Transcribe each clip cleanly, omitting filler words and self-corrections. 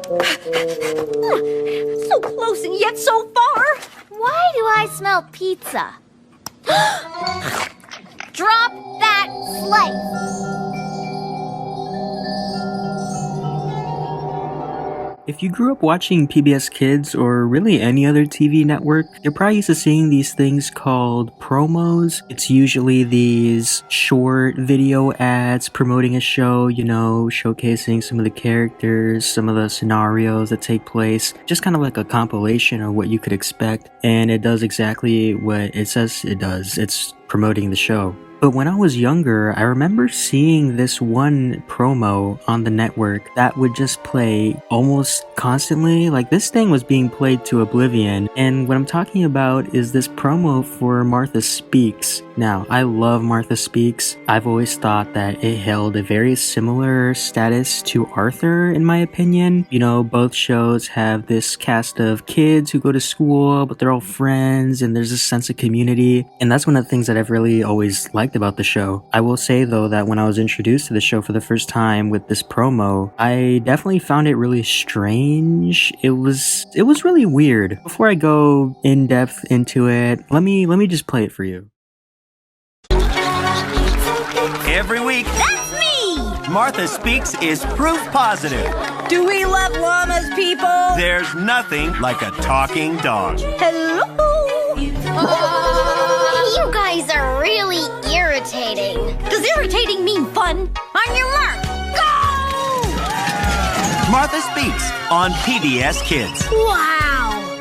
So close and yet so far. Why do I smell pizza? Drop that slice! If you grew up watching PBS Kids or really any other TV network, you're probably used to seeing these things called promos. It's usually these short video ads promoting a show, showcasing some of the characters, some of the scenarios that take place, just kind of like a compilation of what you could expect. And it does exactly what it says it does. It's promoting the show. But when I was younger, I remember seeing this one promo on the network that would just play almost constantly. Like, this thing was being played to oblivion. And what I'm talking about is this promo for Martha Speaks. Now, I love Martha Speaks. I've always thought that it held a very similar status to Arthur, in my opinion. Both shows have this cast of kids who go to school, but they're all friends, and there's a sense of community. And that's one of the things that I've really always liked about the show. I will say though that when I was introduced to the show for the first time with this promo, I definitely found it really strange. It was really weird. Before I go in depth into it, let me just play it for you. Every week, That's me! Martha Speaks is proof positive. Do we love llamas, people? There's nothing like a talking dog. Hello? You guys are really irritating. Does irritating mean fun? On your mark, go! Martha Speaks on PBS Kids. Wow!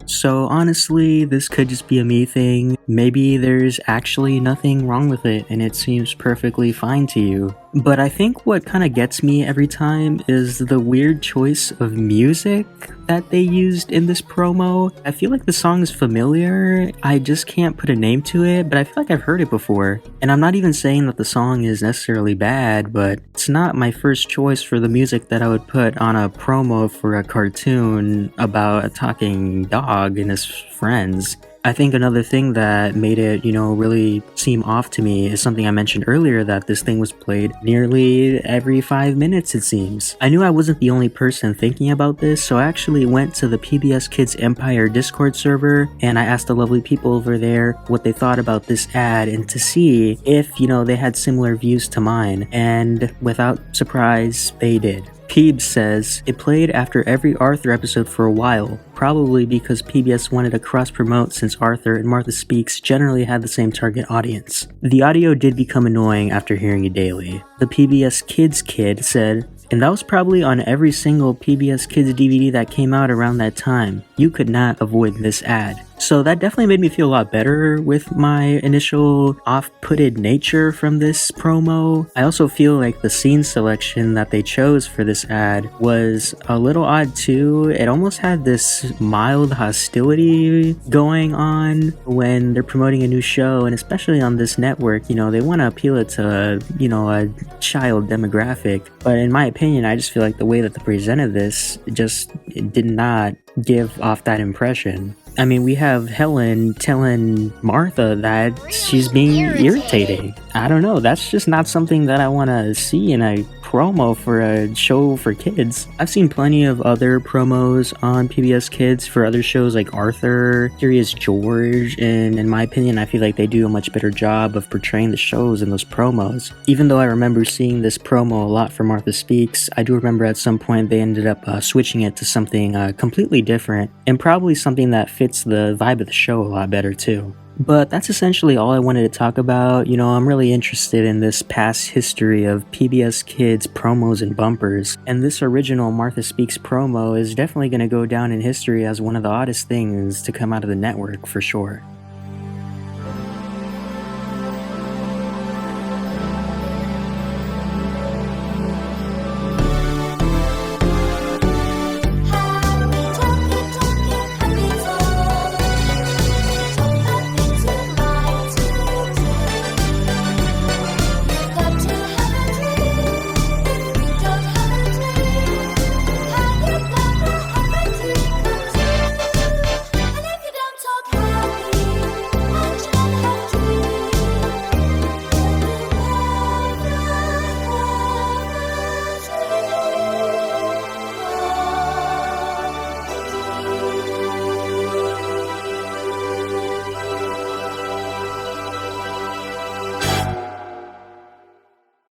So honestly, this could just be a me thing. Maybe there's actually nothing wrong with it and it seems perfectly fine to you. But I think what kind of gets me every time is the weird choice of music that they used in this promo. I feel like the song is familiar, I just can't put a name to it, but I feel like I've heard it before. And I'm not even saying that the song is necessarily bad, but it's not my first choice for the music that I would put on a promo for a cartoon about a talking dog and his friends. I think another thing that made it, really seem off to me is something I mentioned earlier, that this thing was played nearly every 5 minutes, it seems. I knew I wasn't the only person thinking about this, so I actually went to the PBS Kids Empire Discord server and I asked the lovely people over there what they thought about this ad and to see if, they had similar views to mine. And without surprise, they did. Peebs says, it played after every Arthur episode for a while, probably because PBS wanted to cross-promote since Arthur and Martha Speaks generally had the same target audience. The audio did become annoying after hearing it daily. The PBSKids kid said, and that was probably on every single PBS Kids DVD that came out around that time. You could not avoid this ad. So that definitely made me feel a lot better with my initial off-putted nature from this promo. I also feel like the scene selection that they chose for this ad was a little odd too. It almost had this mild hostility going on when they're promoting a new show, and especially on this network, they want to appeal it to, a child demographic. But in my opinion, I just feel like the way that they presented this it did not give off that impression. I mean, we have Helen telling Martha that she's being irritating. I don't know, that's just not something that I want to see in a promo for a show for kids. I've seen plenty of other promos on PBS Kids for other shows like Arthur, Curious George, and in my opinion, I feel like they do a much better job of portraying the shows in those promos. Even though I remember seeing this promo a lot for Martha Speaks, I do remember at some point they ended up switching it to something completely different, and probably something that fits the vibe of the show a lot better too. But that's essentially all I wanted to talk about. I'm really interested in this past history of PBS Kids promos and bumpers, and this original Martha Speaks promo is definitely going to go down in history as one of the oddest things to come out of the network for sure.